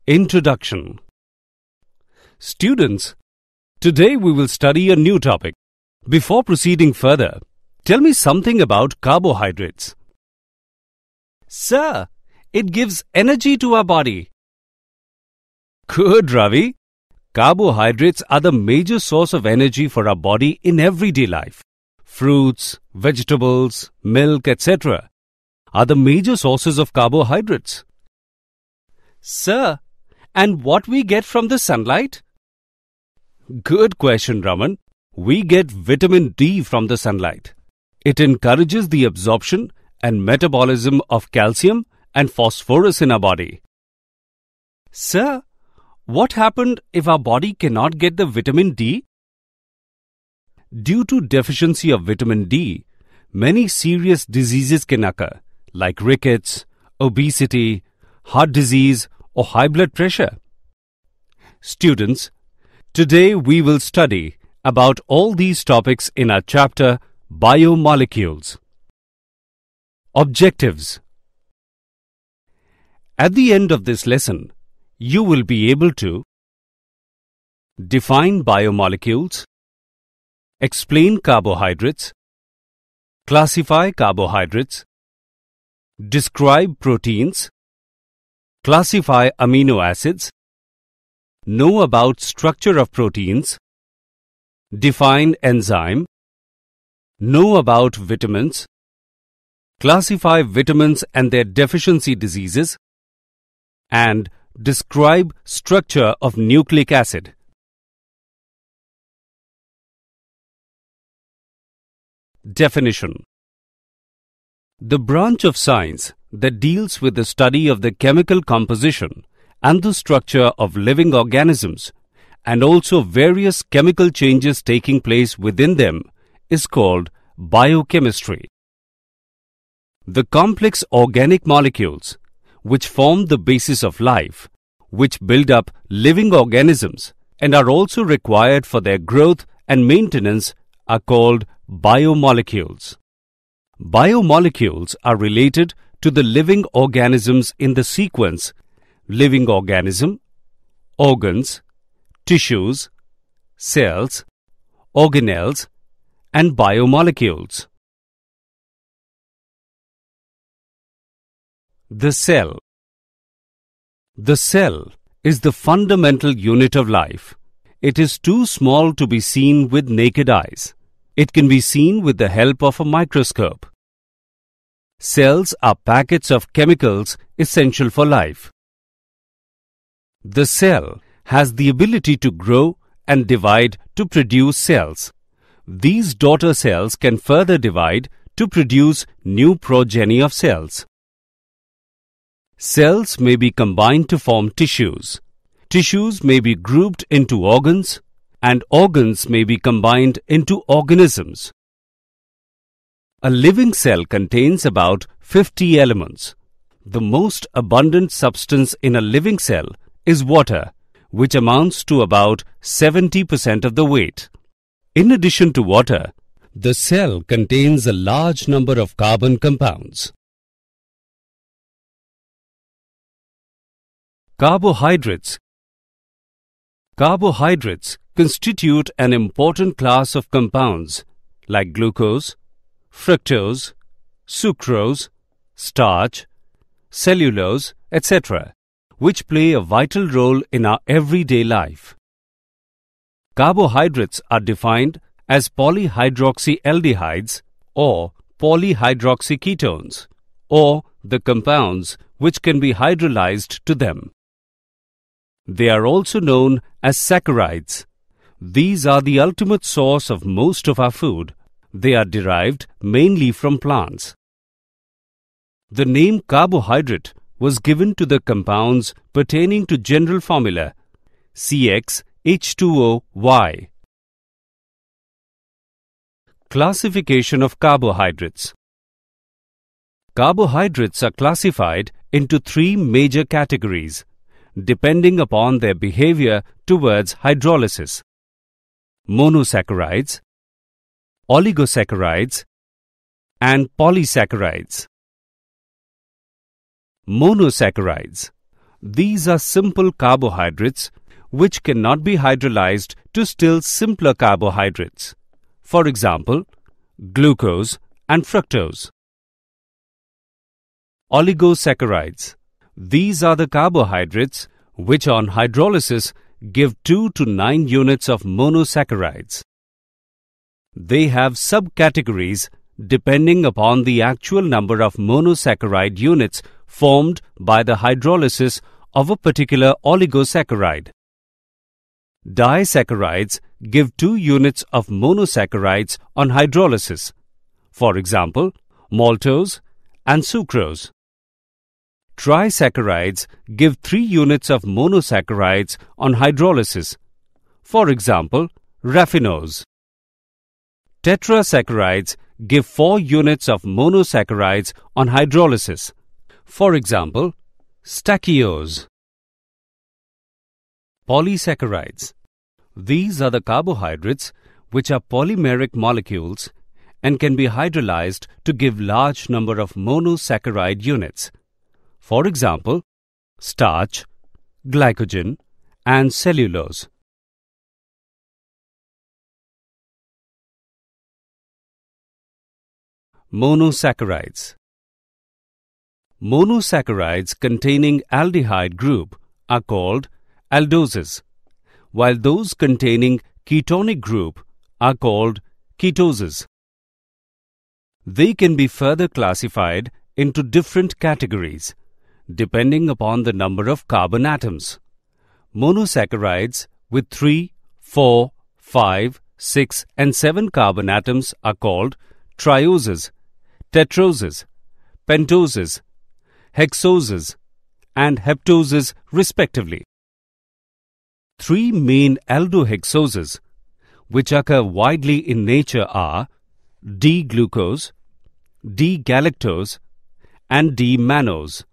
Introduction. Students, today we will study a new topic. Before proceeding further, tell me something about carbohydrates. Sir, it gives energy to our body. Good, Ravi. Carbohydrates are the major source of energy for our body in everyday life. Fruits, vegetables, milk, etc. are the major sources of carbohydrates. Sir, and what we get from the sunlight? Good question, Raman. We get vitamin D from the sunlight. It encourages the absorption and metabolism of calcium and phosphorus in our body. Sir, what happened if our body cannot get the vitamin D? Due to deficiency of vitamin D, many serious diseases can occur, like rickets, obesity, heart disease, or high blood pressure. Students, today we will study about all these topics in our chapter Biomolecules. Objectives. At the end of this lesson, you will be able to define biomolecules, explain carbohydrates, classify carbohydrates, describe proteins, classify amino acids, know about structure of proteins, define enzyme, know about vitamins, classify vitamins and their deficiency diseases, and describe structure of nucleic acid. Definition. The branch of science that deals with the study of the chemical composition and the structure of living organisms and also various chemical changes taking place within them is called biochemistry. The complex organic molecules which form the basis of life, which build up living organisms and are also required for their growth and maintenance are called biomolecules. Biomolecules are related to the living organisms in the sequence living organism, organs, tissues, cells, organelles, and biomolecules. The cell. The cell is the fundamental unit of life. It is too small to be seen with naked eyes. It can be seen with the help of a microscope. Cells are packets of chemicals essential for life. The cell has the ability to grow and divide to produce cells. These daughter cells can further divide to produce new progeny of cells. Cells may be combined to form tissues. Tissues may be grouped into organs, and organs may be combined into organisms. A living cell contains about 50 elements. The most abundant substance in a living cell is water, which amounts to about 70% of the weight. In addition to water, the cell contains a large number of carbon compounds. Carbohydrates. Carbohydrates constitute an important class of compounds like glucose, fructose, sucrose, starch, cellulose, etc., which play a vital role in our everyday life. Carbohydrates are defined as polyhydroxyaldehydes or polyhydroxyketones, or the compounds which can be hydrolyzed to them. They are also known as saccharides. These are the ultimate source of most of our food. They are derived mainly from plants. The name carbohydrate was given to the compounds pertaining to general formula CxH2OY. Classification of carbohydrates. Carbohydrates are classified into three major categories, depending upon their behavior towards hydrolysis: monosaccharides, oligosaccharides, and polysaccharides. Monosaccharides. These are simple carbohydrates which cannot be hydrolyzed to still simpler carbohydrates. For example, glucose and fructose. Oligosaccharides. These are the carbohydrates which on hydrolysis give 2 to 9 units of monosaccharides. They have subcategories depending upon the actual number of monosaccharide units formed by the hydrolysis of a particular oligosaccharide. Disaccharides give 2 units of monosaccharides on hydrolysis. For example, maltose and sucrose. Trisaccharides give 3 units of monosaccharides on hydrolysis. For example, raffinose. Tetrasaccharides give 4 units of monosaccharides on hydrolysis. For example, stachyose. Polysaccharides. These are the carbohydrates which are polymeric molecules and can be hydrolyzed to give large number of monosaccharide units. For example, starch, glycogen, and cellulose. Monosaccharides. Monosaccharides containing aldehyde group are called aldoses, while those containing ketonic group are called ketoses. They can be further classified into different categories depending upon the number of carbon atoms. Monosaccharides with 3, 4, 5, 6 and 7 carbon atoms are called trioses, tetroses, pentoses, hexoses and heptoses respectively. 3 main aldohexoses which occur widely in nature are D-glucose, D-galactose and D-mannose.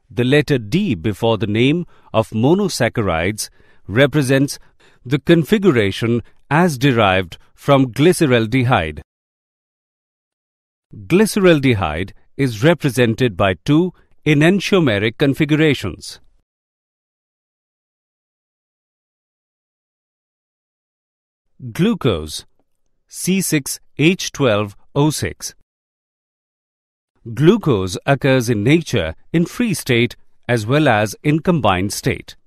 The letter D before the name of monosaccharides represents the configuration as derived from glyceraldehyde. Glyceraldehyde is represented by 2 enantiomeric configurations. Glucose C6H12O6. Glucose occurs in nature in free state as well as in combined state.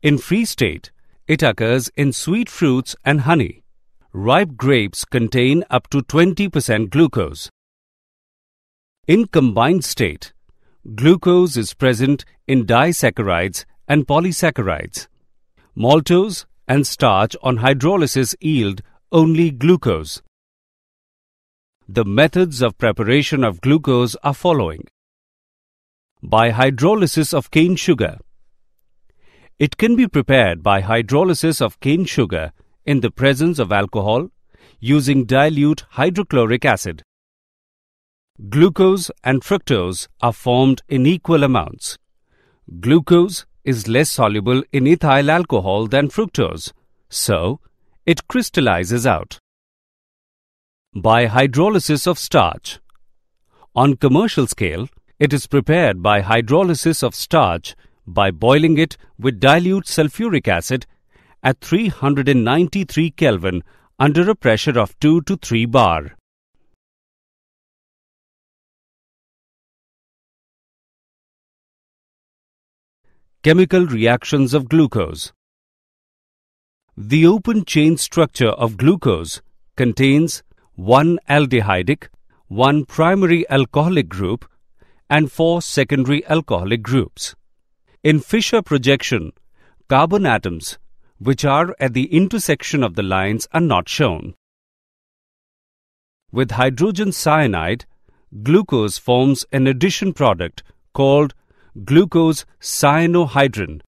In free state, it occurs in sweet fruits and honey. Ripe grapes contain up to 20% glucose. In combined state, glucose is present in disaccharides and polysaccharides. Maltose and starch on hydrolysis yield only glucose. The methods of preparation of glucose are following. By hydrolysis of cane sugar. It can be prepared by hydrolysis of cane sugar in the presence of alcohol using dilute hydrochloric acid. Glucose and fructose are formed in equal amounts. Glucose is less soluble in ethyl alcohol than fructose, so it crystallizes out. By hydrolysis of starch. On commercial scale, it is prepared by hydrolysis of starch by boiling it with dilute sulfuric acid at 393 Kelvin under a pressure of 2 to 3 bar. Chemical reactions of glucose. The open chain structure of glucose contains 1 aldehydic, 1 primary alcoholic group and 4 secondary alcoholic groups. In Fischer projection, carbon atoms which are at the intersection of the lines are not shown. With hydrogen cyanide, glucose forms an addition product called glucose cyanohydrin.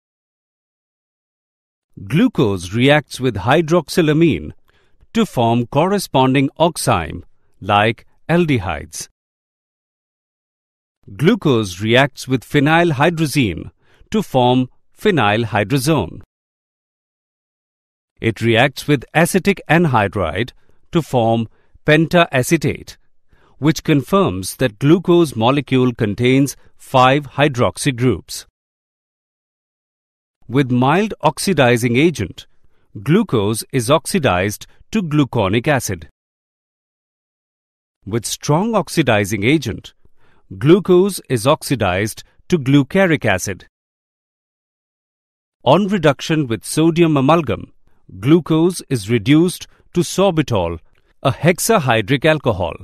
Glucose reacts with hydroxylamine to form corresponding oxime like aldehydes. Glucose reacts with phenylhydrazine to form phenylhydrazone. It reacts with acetic anhydride to form pentaacetate, which confirms that glucose molecule contains 5 hydroxy groups. With mild oxidizing agent, glucose is oxidized to gluconic acid. With strong oxidizing agent, glucose is oxidized to glucaric acid. On reduction with sodium amalgam, glucose is reduced to sorbitol, a hexahydric alcohol.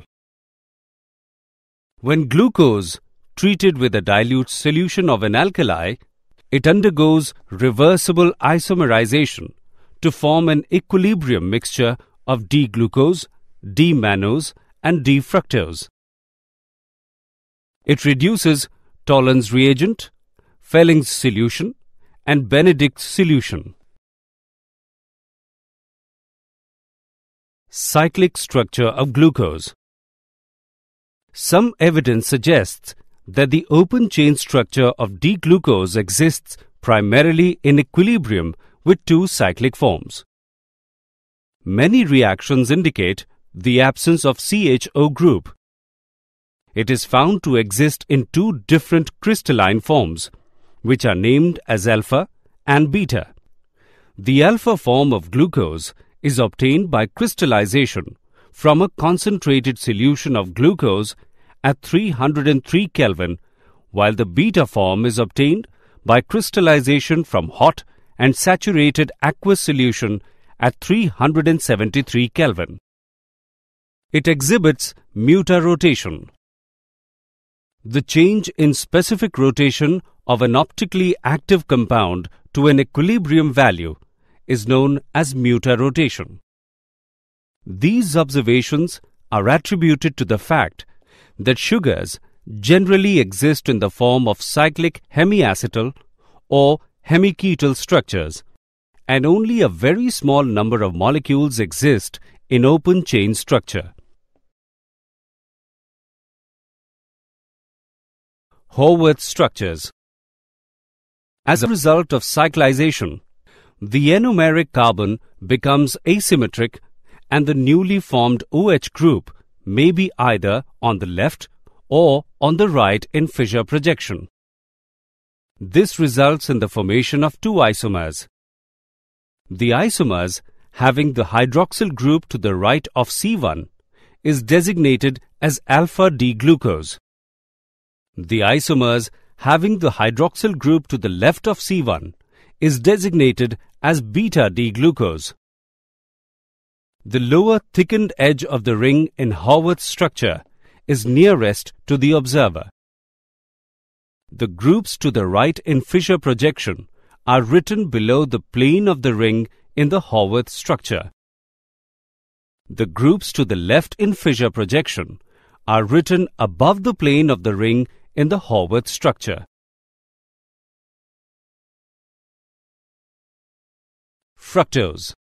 When glucose treated with a dilute solution of an alkali, it undergoes reversible isomerization to form an equilibrium mixture of D-glucose, D-mannose and D-fructose. It reduces Tollens reagent, Felling's solution and Benedict's solution. Cyclic structure of glucose. Some evidence suggests that the open chain structure of D-glucose exists primarily in equilibrium with two cyclic forms. Many reactions indicate the absence of CHO group. It is found to exist in two different crystalline forms, which are named as alpha and beta. The alpha form of glucose is obtained by crystallization from a concentrated solution of glucose at 303 Kelvin, while the beta form is obtained by crystallization from hot and saturated aqueous solution at 373 Kelvin. It exhibits mutarotation. The change in specific rotation of an optically active compound to an equilibrium value is known as mutarotation. These observations are attributed to the fact that sugars generally exist in the form of cyclic hemiacetal or hemiketal structures, and only a very small number of molecules exist in open chain structure. Horwath structures. As a result of cyclization, the anomeric carbon becomes asymmetric and the newly formed OH group may be either on the left or on the right in fissure projection. This results in the formation of two isomers. The isomers having the hydroxyl group to the right of C1 is designated as alpha D-glucose. The isomers having the hydroxyl group to the left of C1 is designated as beta D-glucose. The lower thickened edge of the ring in Horwath structure is nearest to the observer. The groups to the right in fissure projection are written below the plane of the ring in the Horwath structure. The groups to the left in fissure projection are written above the plane of the ring in the Horwath structure. Fructose.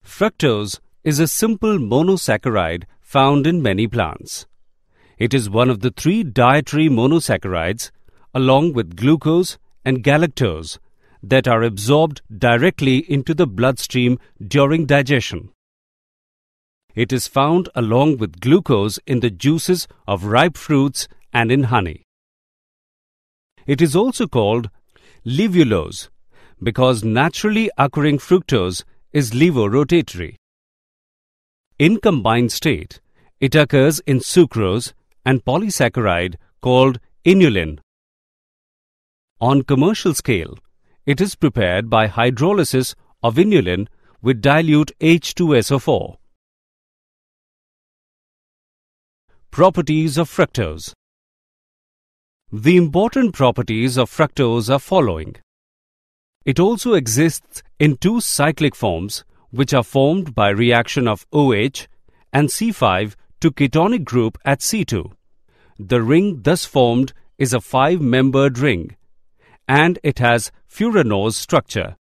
Fructose is a simple monosaccharide found in many plants. It is one of the three dietary monosaccharides, along with glucose and galactose, that are absorbed directly into the bloodstream during digestion. It is found along with glucose in the juices of ripe fruits and in honey. It is also called levulose because naturally occurring fructose is levorotatory. In combined state, it occurs in sucrose and polysaccharide called inulin. On commercial scale, it is prepared by hydrolysis of inulin with dilute H2SO4. Properties of fructose. The important properties of fructose are following. It also exists in two cyclic forms which are formed by reaction of OH and C5 to ketonic group at C2. The ring thus formed is a 5-membered ring and it has furanose structure.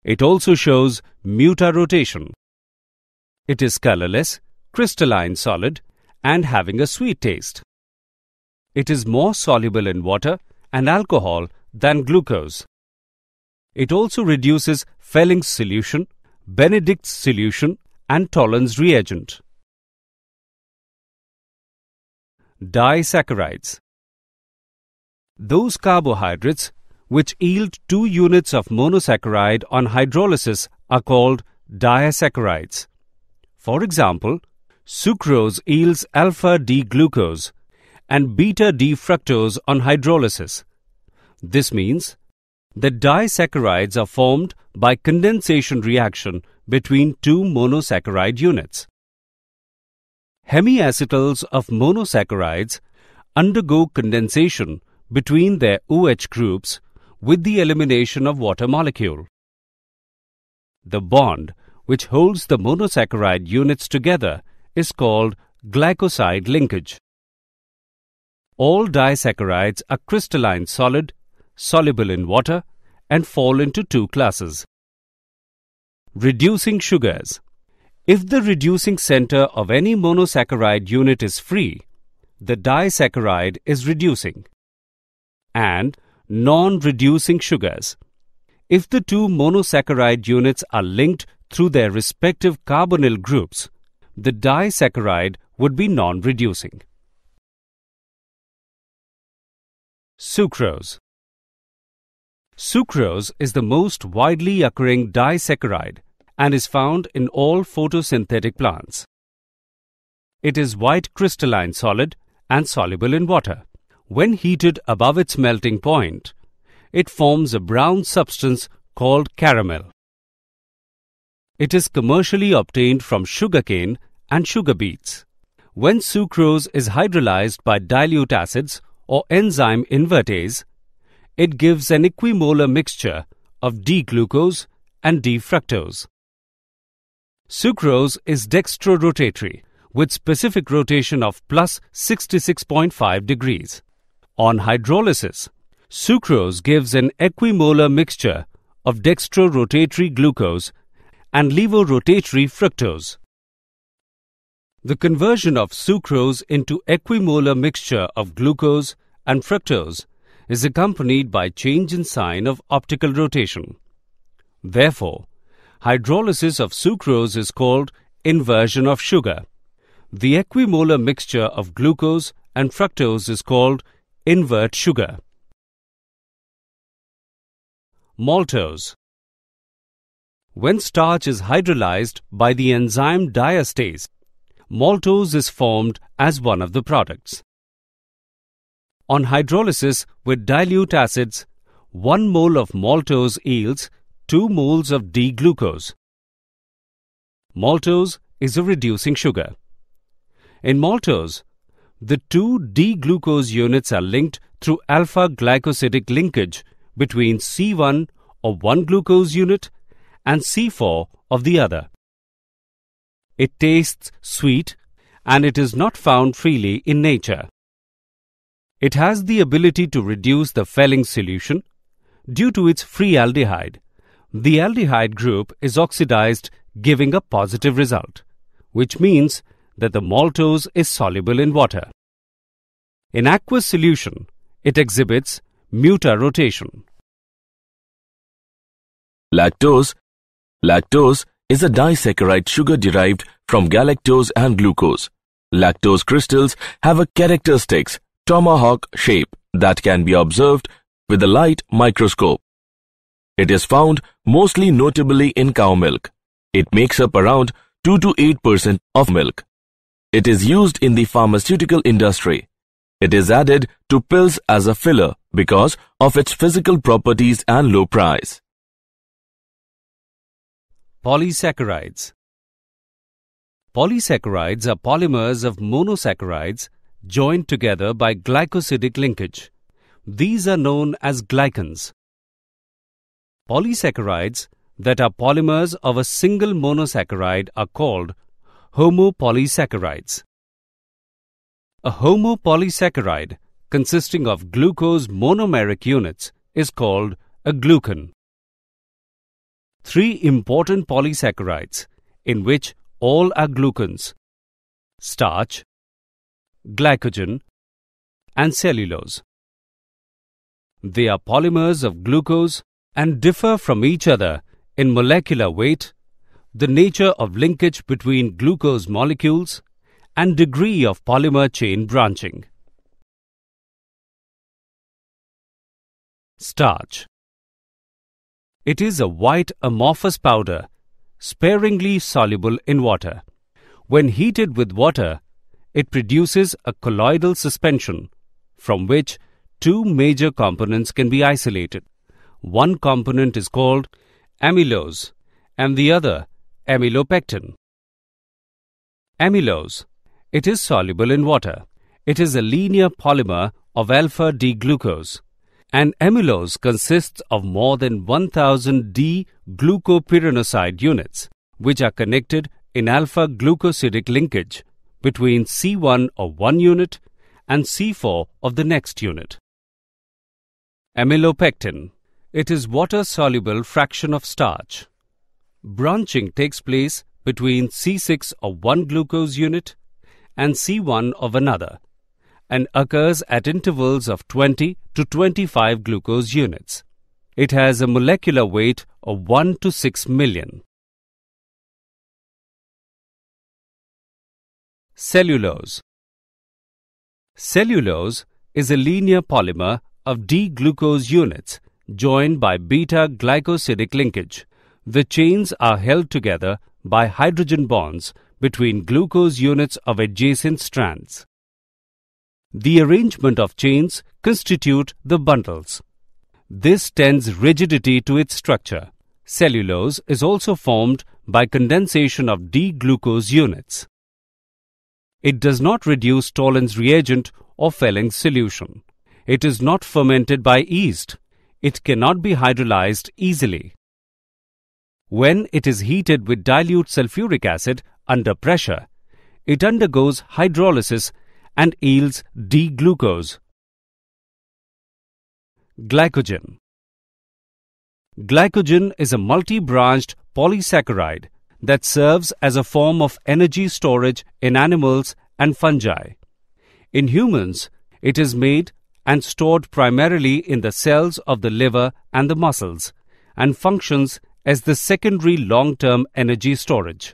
It also shows mutarotation. It is colorless, crystalline solid and having a sweet taste. It is more soluble in water and alcohol than glucose. It also reduces Felling's solution, Benedict's solution and Tollens reagent. Disaccharides. Those carbohydrates which yield 2 units of monosaccharide on hydrolysis are called disaccharides. For example, sucrose yields alpha-D-glucose and beta-D-fructose on hydrolysis. This means that disaccharides are formed by condensation reaction between 2 monosaccharide units. Hemiacetals of monosaccharides undergo condensation between their OH groups with the elimination of water molecule. The bond which holds the monosaccharide units together is called glycoside linkage. All disaccharides are crystalline solid, soluble in water, and fall into 2 classes. Reducing sugars. If the reducing center of any monosaccharide unit is free, the disaccharide is reducing. And non-reducing sugars. If the 2 monosaccharide units are linked through their respective carbonyl groups, the disaccharide would be non-reducing. Sucrose. Sucrose is the most widely occurring disaccharide and is found in all photosynthetic plants. It is white crystalline solid and soluble in water. When heated above its melting point, it forms a brown substance called caramel. It is commercially obtained from sugarcane and sugar beets. When sucrose is hydrolyzed by dilute acids or enzyme invertase, it gives an equimolar mixture of D-glucose and D-fructose. Sucrose is dextrorotatory with specific rotation of plus 66.5 degrees. On hydrolysis, sucrose gives an equimolar mixture of dextrorotatory glucose and levorotatory fructose. The conversion of sucrose into equimolar mixture of glucose and fructose is accompanied by change in sign of optical rotation. Therefore, hydrolysis of sucrose is called inversion of sugar. The equimolar mixture of glucose and fructose is called invert sugar. Maltose. When starch is hydrolyzed by the enzyme diastase, maltose is formed as one of the products. On hydrolysis with dilute acids, 1 mole of maltose yields 2 moles of D-glucose. Maltose is a reducing sugar. In maltose, the 2 D-glucose units are linked through alpha-glycosidic linkage between C1 of one glucose unit and C4 of the other. It tastes sweet and it is not found freely in nature. It has the ability to reduce the Fehling solution due to its free aldehyde. The aldehyde group is oxidized, giving a positive result, which means that the maltose is soluble in water. In aqueous solution, it exhibits mutarotation. Lactose. Lactose is a disaccharide sugar derived from galactose and glucose. Lactose crystals have a characteristic tomahawk shape that can be observed with a light microscope. It is found mostly notably in cow milk. It makes up around 2 to 8% of milk. It is used in the pharmaceutical industry. It is added to pills as a filler because of its physical properties and low price. Polysaccharides. Polysaccharides are polymers of monosaccharides joined together by glycosidic linkage. These are known as glycans. Polysaccharides that are polymers of a single monosaccharide are called homopolysaccharides. A homopolysaccharide consisting of glucose monomeric units is called a glucan. 3 important polysaccharides in which all are glucans: starch, glycogen, and cellulose. They are polymers of glucose and differ from each other in molecular weight, the nature of linkage between glucose molecules, and degree of polymer chain branching. Starch. It is a white amorphous powder, sparingly soluble in water. When heated with water, it produces a colloidal suspension from which two major components can be isolated. One component is called amylose and the other amylopectin. Amylose. It is soluble in water. It is a linear polymer of alpha-D-glucose. And amylose consists of more than 1000 D-glucopyranoside units, which are connected in alpha-glucosidic linkage between C1 of one unit and C4 of the next unit. Amylopectin. It is water-soluble fraction of starch. Branching takes place between C6 of one glucose unit and C1 of another, and occurs at intervals of 20 to 25 glucose units. It has a molecular weight of 1 to 6 million. Cellulose. Cellulose is a linear polymer of D-glucose units joined by beta-glycosidic linkage. The chains are held together by hydrogen bonds between glucose units of adjacent strands. The arrangement of chains constitute the bundles. This tends rigidity to its structure. Cellulose is also formed by condensation of D-glucose units. It does not reduce Tollens reagent or Fellings solution. It is not fermented by yeast. It cannot be hydrolyzed easily. When it is heated with dilute sulfuric acid under pressure, it undergoes hydrolysis and yields D-glucose. Glycogen. Glycogen is a multi-branched polysaccharide that serves as a form of energy storage in animals and fungi. In humans, it is made and stored primarily in the cells of the liver and the muscles, and functions as the secondary long-term energy storage.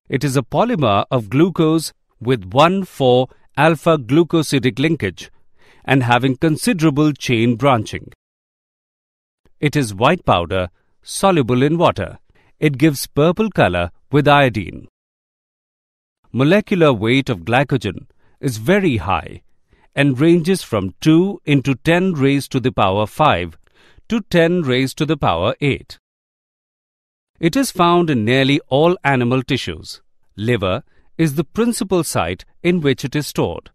It is a polymer of glucose with 1,4-alpha-glucosidic linkage and having considerable chain branching. It is white powder, soluble in water. It gives purple color with iodine. Molecular weight of glycogen is very high and ranges from 2 into 10 raised to the power 5 to 10 raised to the power 8. It is found in nearly all animal tissues. Liver is the principal site in which it is stored.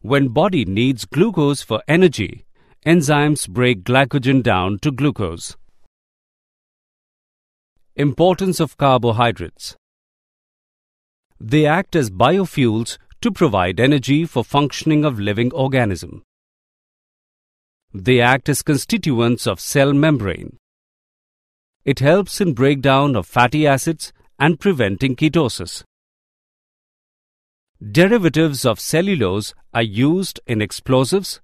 When body needs glucose for energy, enzymes break glycogen down to glucose. Importance of carbohydrates. They act as biofuels to provide energy for functioning of living organism. They act as constituents of cell membrane. It helps in breakdown of fatty acids and preventing ketosis. Derivatives of cellulose are used in explosives,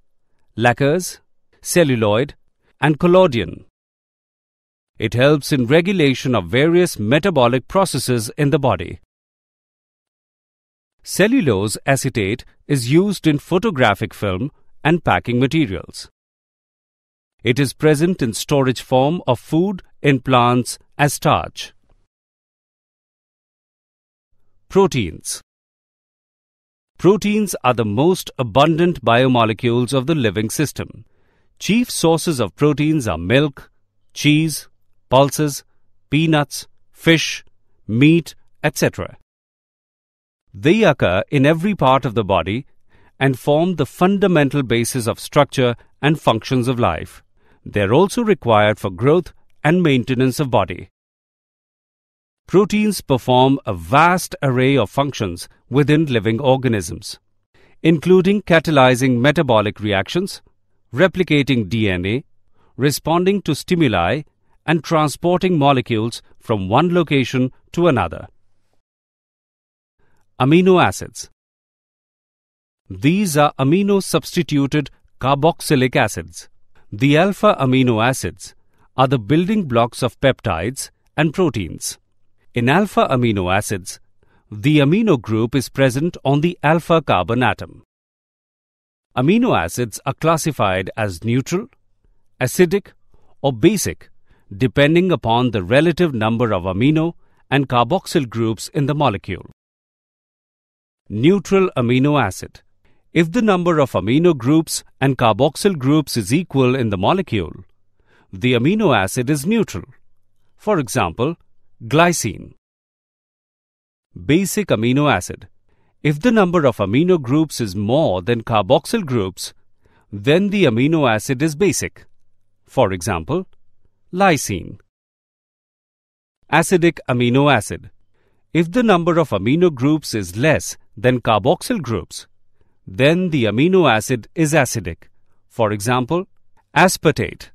lacquers, celluloid, and collodion. It helps in regulation of various metabolic processes in the body. Cellulose acetate is used in photographic film and packing materials. It is present in storage form of food in plants as starch. Proteins. Proteins are the most abundant biomolecules of the living system. Chief sources of proteins are milk, cheese, pulses, peanuts, fish, meat, etc. They occur in every part of the body and form the fundamental basis of structure and functions of life. They are also required for growth and maintenance of body. Proteins perform a vast array of functions within living organisms, including catalyzing metabolic reactions, replicating DNA, responding to stimuli, and transporting molecules from one location to another. Amino acids. These are amino-substituted carboxylic acids. The alpha amino acids are the building blocks of peptides and proteins. In alpha amino acids, the amino group is present on the alpha carbon atom. Amino acids are classified as neutral, acidic, or basic, depending upon the relative number of amino and carboxyl groups in the molecule. Neutral amino acid. If the number of amino groups and carboxyl groups is equal in the molecule, the amino acid is neutral. For example, glycine. Basic amino acid. If the number of amino groups is more than carboxyl groups, then the amino acid is basic. For example, lysine. Acidic amino acid. If the number of amino groups is less than carboxyl groups, then the amino acid is acidic. For example, aspartate.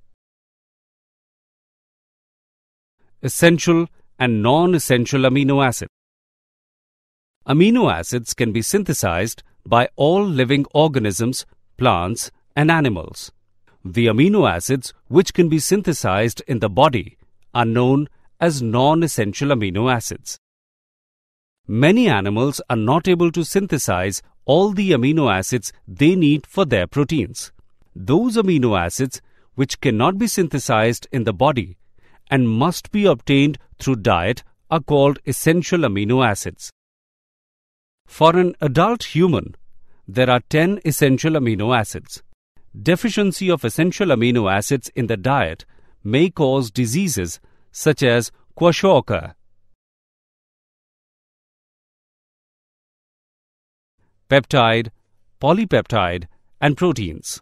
Essential and non-essential amino acid. Amino acids can be synthesized by all living organisms, plants, and animals. The amino acids which can be synthesized in the body are known as non-essential amino acids. Many animals are not able to synthesize all the amino acids they need for their proteins. Those amino acids which cannot be synthesized in the body and must be obtained through diet are called essential amino acids. For an adult human, there are 10 essential amino acids. Deficiency of essential amino acids in the diet may cause diseases such as kwashiorkor. Peptide, polypeptide, and proteins.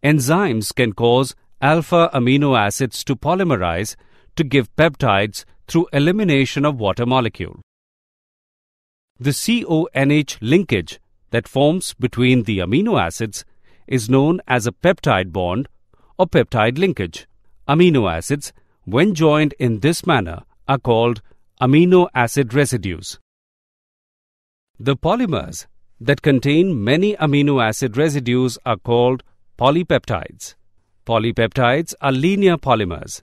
Enzymes can cause alpha amino acids to polymerize to give peptides through elimination of water molecule. The CONH linkage that forms between the amino acids is known as a peptide bond or peptide linkage. Amino acids, when joined in this manner, are called amino acid residues. The polymers that contain many amino acid residues are called polypeptides. Polypeptides are linear polymers.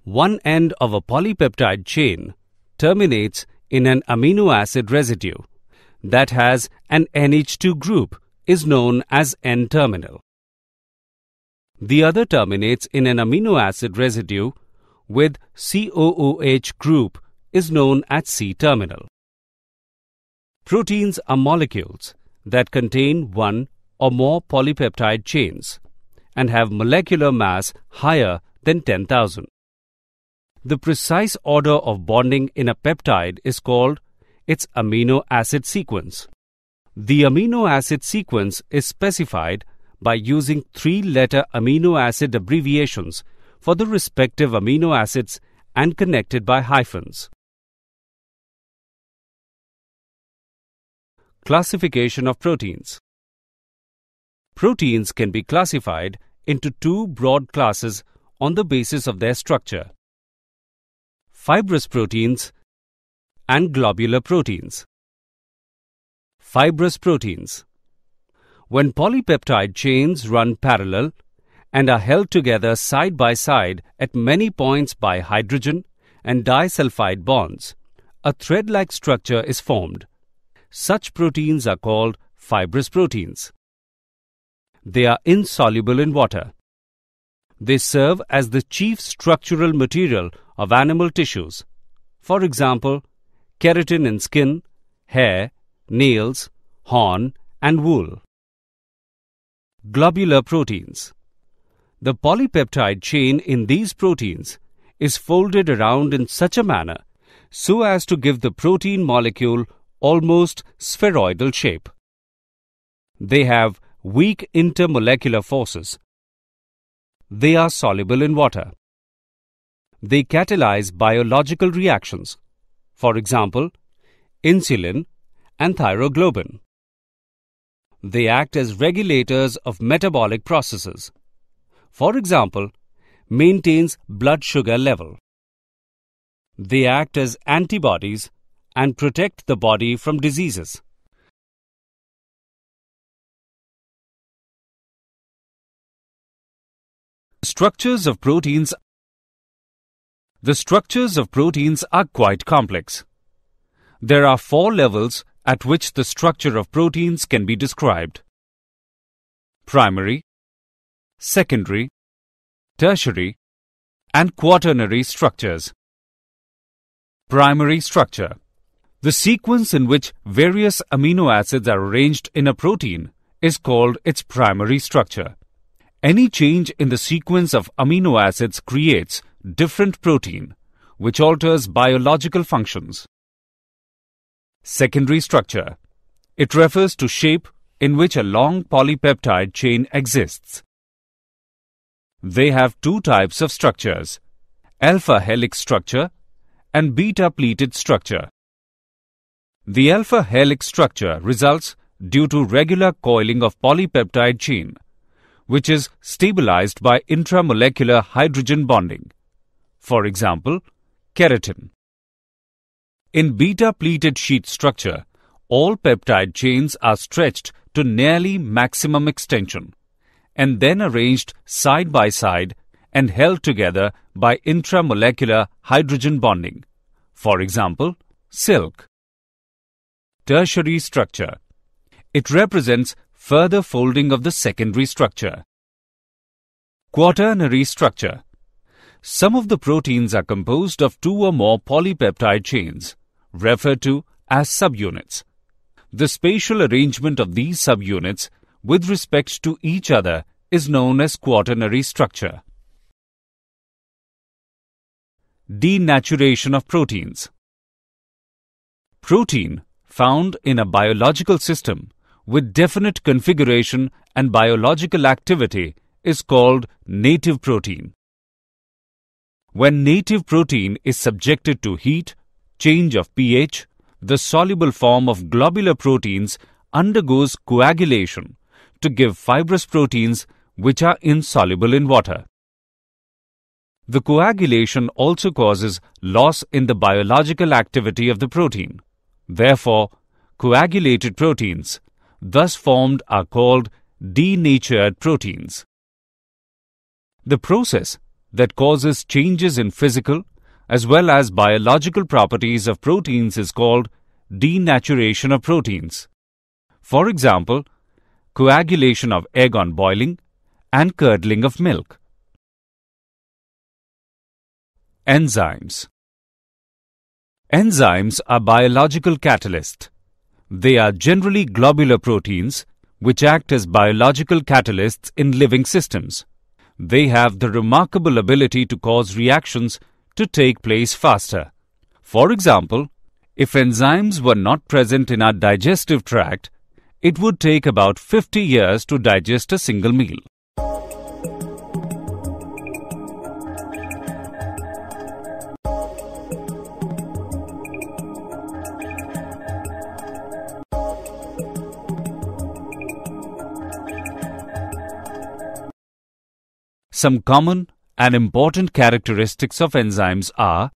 One end of a polypeptide chain terminates in an amino acid residue that has an NH2 group is known as N-terminal. The other terminates in an amino acid residue with COOH group is known as C-terminal. Proteins are molecules that contain one or more polypeptide chains and have molecular mass higher than 10,000. The precise order of bonding in a peptide is called its amino acid sequence. The amino acid sequence is specified by using 3-letter amino acid abbreviations for the respective amino acids and connected by hyphens. Classification of proteins. Proteins can be classified into two broad classes on the basis of their structure: fibrous proteins and globular proteins. Fibrous proteins. When polypeptide chains run parallel and are held together side by side at many points by hydrogen and disulfide bonds, a thread-like structure is formed. Such proteins are called fibrous proteins. They are insoluble in water. They serve as the chief structural material of animal tissues. For example, keratin in skin, hair, nails, horn, and wool. Globular proteins. The polypeptide chain in these proteins is folded around in such a manner so as to give the protein molecule almost spheroidal shape. They have weak intermolecular forces. They are soluble in water. They catalyze biological reactions, for example, insulin and thyroglobin. They act as regulators of metabolic processes. For example, maintains blood sugar level. They act as antibodies and protect the body from diseases. Structures of proteins. The structures of proteins are quite complex. There are 4 levels at which the structure of proteins can be described: primary, secondary, tertiary, and quaternary structures. Primary structure. The sequence in which various amino acids are arranged in a protein is called its primary structure. Any change in the sequence of amino acids creates different protein, which alters biological functions. Secondary structure. It refers to shape in which a long polypeptide chain exists. They have two types of structures, alpha helix structure and beta pleated structure. The alpha helix structure results due to regular coiling of polypeptide chain, which is stabilized by intramolecular hydrogen bonding. For example, keratin. In beta pleated sheet structure, all peptide chains are stretched to nearly maximum extension and then arranged side by side and held together by intramolecular hydrogen bonding. For example, silk. Tertiary structure. It represents further folding of the secondary structure. Quaternary structure. Some of the proteins are composed of two or more polypeptide chains, referred to as subunits. The spatial arrangement of these subunits with respect to each other is known as quaternary structure. Denaturation of proteins. Protein found in a biological system with definite configuration and biological activity is called native protein. When native protein is subjected to heat, change of pH, the soluble form of globular proteins undergoes coagulation to give fibrous proteins which are insoluble in water. The coagulation also causes loss in the biological activity of the protein. Therefore, coagulated proteins, thus formed, are called denatured proteins. The process that causes changes in physical as well as biological properties of proteins is called denaturation of proteins. For example, coagulation of egg on boiling and curdling of milk. Enzymes. Enzymes are biological catalysts. They are generally globular proteins which act as biological catalysts in living systems. They have the remarkable ability to cause reactions to take place faster. For example, if enzymes were not present in our digestive tract, it would take about 50 years to digest a single meal. Some common and important characteristics of enzymes are: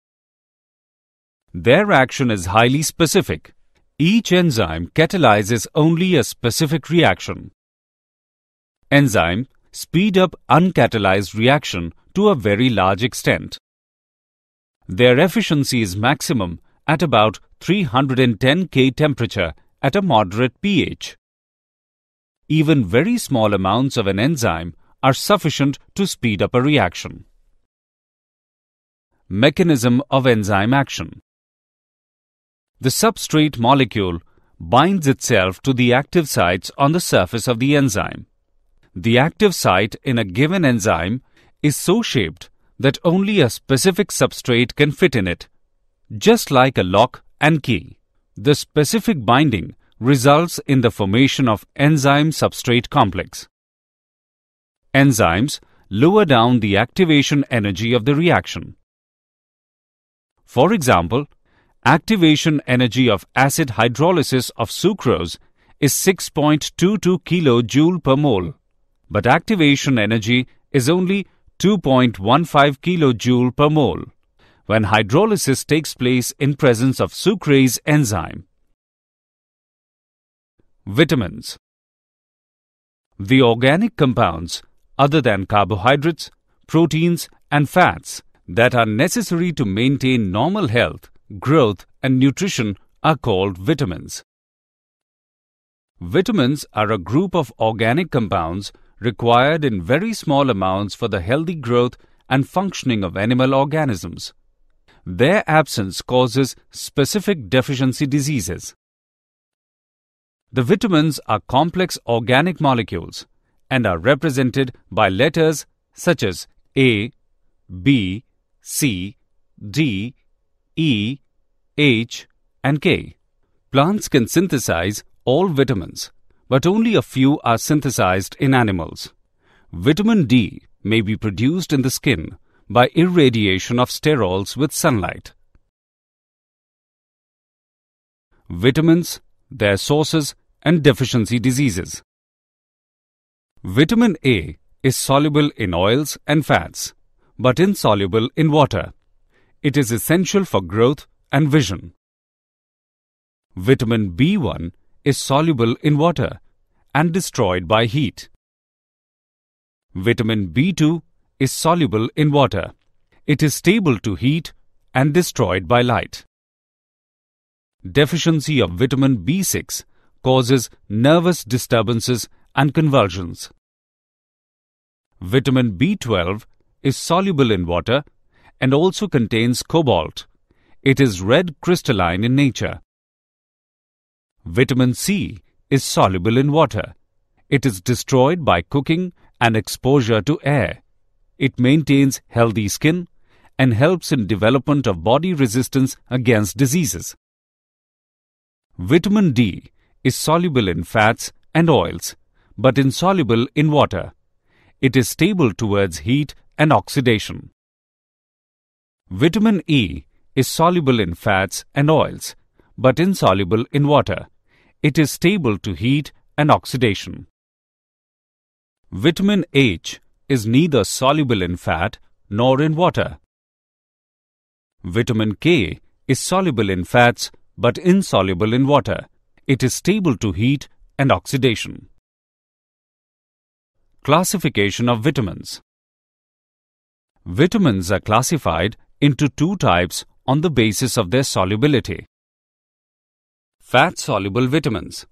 their action is highly specific. Each enzyme catalyzes only a specific reaction. Enzyme speed up uncatalyzed reaction to a very large extent. Their efficiency is maximum at about 310 K temperature at a moderate pH. Even very small amounts of an enzyme are sufficient to speed up a reaction. Mechanism of enzyme action. The substrate molecule binds itself to the active sites on the surface of the enzyme. The active site in a given enzyme is so shaped that only a specific substrate can fit in it, just like a lock and key. The specific binding results in the formation of enzyme-substrate complex. Enzymes lower down the activation energy of the reaction. For example, activation energy of acid hydrolysis of sucrose is 6.22 kJ per mole, but activation energy is only 2.15 kJ per mole when hydrolysis takes place in presence of sucrase enzyme. Vitamins. The organic compounds other than carbohydrates, proteins and fats that are necessary to maintain normal health, growth and nutrition are called vitamins. Vitamins are a group of organic compounds required in very small amounts for the healthy growth and functioning of animal organisms. Their absence causes specific deficiency diseases. The vitamins are complex organic molecules and are represented by letters such as A, B, C, D, E, H, and K. Plants can synthesize all vitamins, but only a few are synthesized in animals. Vitamin D may be produced in the skin by irradiation of sterols with sunlight. Vitamins, their sources, and deficiency diseases. Vitamin A is soluble in oils and fats, but insoluble in water. It is essential for growth and vision. Vitamin B1 is soluble in water and destroyed by heat. Vitamin B2 is soluble in water. It is stable to heat and destroyed by light. Deficiency of vitamin B6 causes nervous disturbances and convulsions. Vitamin B12 is soluble in water and also contains cobalt. It is red crystalline in nature. Vitamin C is soluble in water. It is destroyed by cooking and exposure to air. It maintains healthy skin and helps in development of body resistance against diseases. Vitamin D is soluble in fats and oils, but insoluble in water. It is stable towards heat and oxidation. Vitamin E is soluble in fats and oils, but insoluble in water. It is stable to heat and oxidation. Vitamin H is neither soluble in fat nor in water. Vitamin K is soluble in fats but insoluble in water. It is stable to heat and oxidation. Classification of vitamins. Vitamins are classified into two types on the basis of their solubility. Fat-soluble vitamins.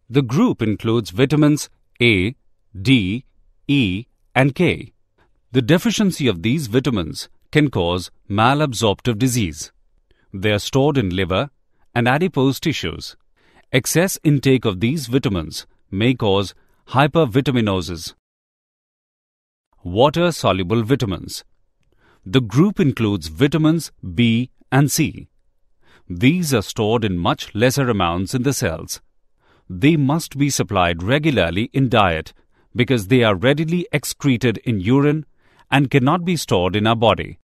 The group includes vitamins A, D, E, and K. The deficiency of these vitamins can cause malabsorptive disease. They are stored in liver and adipose tissues. Excess intake of these vitamins may cause hypervitaminosis. Water-soluble vitamins. The group includes vitamins B and C. These are stored in much lesser amounts in the cells. They must be supplied regularly in diet because they are readily excreted in urine and cannot be stored in our body.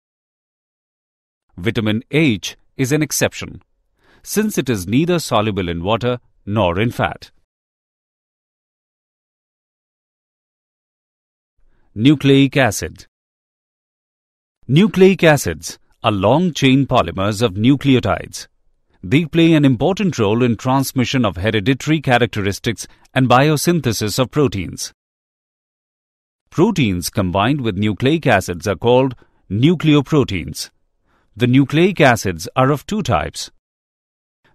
Vitamin H is an exception, since it is neither soluble in water nor in fat. Nucleic acid. Nucleic acids are long-chain polymers of nucleotides. They play an important role in transmission of hereditary characteristics and biosynthesis of proteins. Proteins combined with nucleic acids are called nucleoproteins. The nucleic acids are of two types: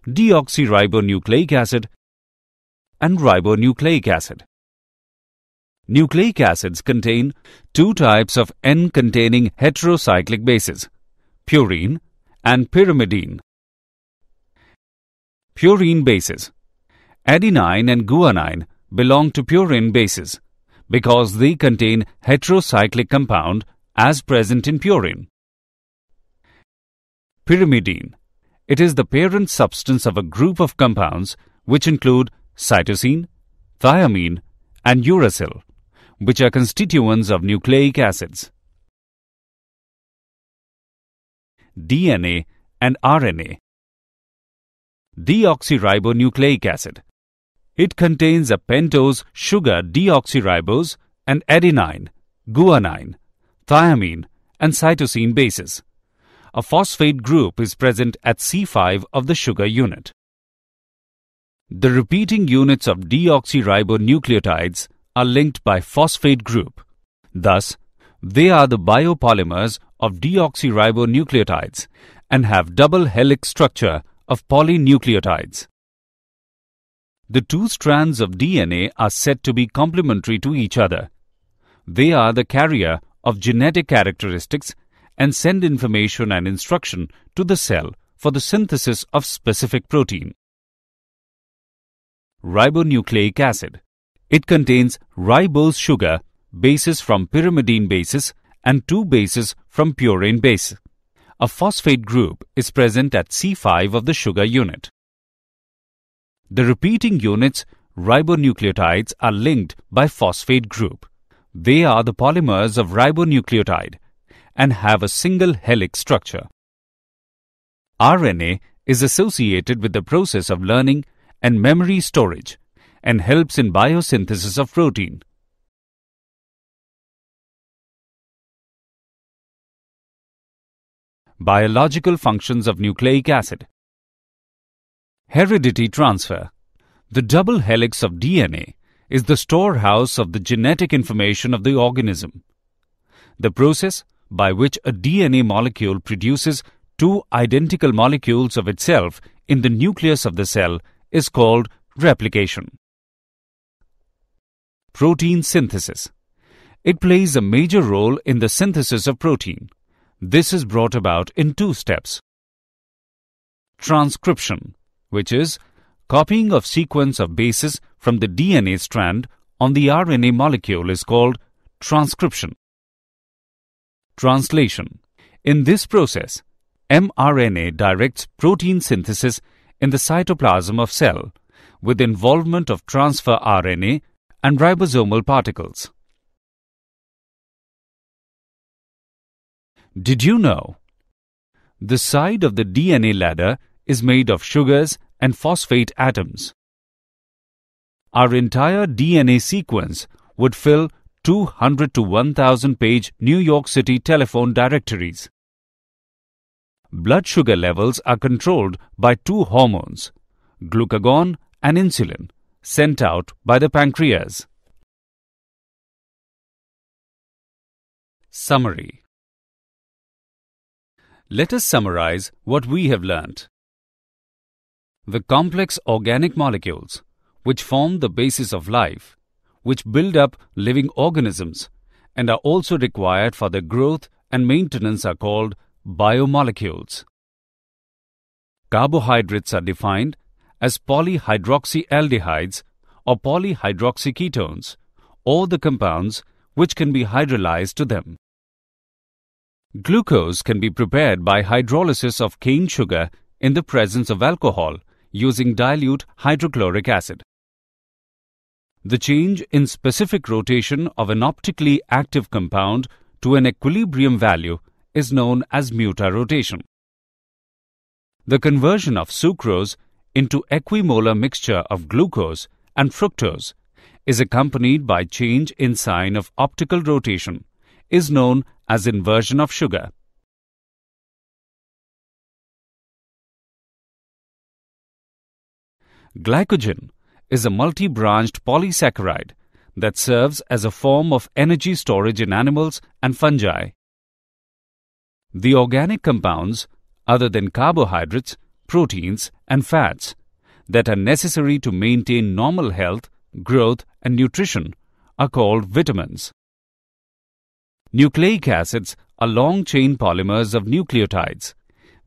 deoxyribonucleic acid and ribonucleic acid. Nucleic acids contain two types of N-containing heterocyclic bases, purine and pyrimidine. Purine bases. Adenine and guanine belong to purine bases because they contain heterocyclic compound as present in purine. Pyrimidine. It is the parent substance of a group of compounds which include cytosine, thiamine, and uracil, which are constituents of nucleic acids. DNA and RNA. Deoxyribonucleic acid. It contains a pentose sugar deoxyribose and adenine, guanine, thiamine, and cytosine bases. A phosphate group is present at C5 of the sugar unit. The repeating units of deoxyribonucleotides are linked by phosphate group. Thus, they are the biopolymers of deoxyribonucleotides and have double helix structure of polynucleotides. The two strands of DNA are said to be complementary to each other. They are the carrier of genetic characteristics and send information and instruction to the cell for the synthesis of specific protein. Ribonucleic acid. It contains ribose sugar, bases from pyrimidine bases, and 2 bases from purine base. A phosphate group is present at C5 of the sugar unit. The repeating units ribonucleotides are linked by phosphate group. They are the polymers of ribonucleotide and have a single helix structure. RNA is associated with the process of learning and memory storage and helps in biosynthesis of protein. Biological functions of nucleic acid. Heredity transfer. The double helix of DNA is the storehouse of the genetic information of the organism. The process by which a DNA molecule produces 2 identical molecules of itself in the nucleus of the cell is called replication. Protein synthesis. It plays a major role in the synthesis of protein. This is brought about in 2 steps. Transcription, which is copying of sequence of bases from the DNA strand on the RNA molecule, is called transcription. Translation. In this process, mRNA directs protein synthesis in the cytoplasm of cell with involvement of transfer RNA and ribosomal particles. Did you know? The side of the DNA ladder is made of sugars and phosphate atoms. Our entire DNA sequence would fill 200 to 1000 page New York City telephone directories. Blood sugar levels are controlled by 2 hormones, glucagon and insulin, sent out by the pancreas. Summary. Let us summarize what we have learnt. The complex organic molecules, which form the basis of life, which build up living organisms and are also required for their growth and maintenance, are called biomolecules. Carbohydrates are defined as polyhydroxyaldehydes or polyhydroxyketones, or the compounds which can be hydrolyzed to them. Glucose can be prepared by hydrolysis of cane sugar in the presence of alcohol using dilute hydrochloric acid. The change in specific rotation of an optically active compound to an equilibrium value is known as mutarotation. The conversion of sucrose into equimolar mixture of glucose and fructose is accompanied by change in sign of optical rotation, is known as inversion of sugar. Glycogen is a multi-branched polysaccharide that serves as a form of energy storage in animals and fungi. The organic compounds, other than carbohydrates, proteins, and fats, that are necessary to maintain normal health, growth, and nutrition are called vitamins. Nucleic acids are long-chain polymers of nucleotides.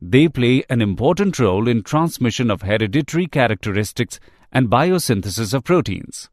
They play an important role in transmission of hereditary characteristics and biosynthesis of proteins.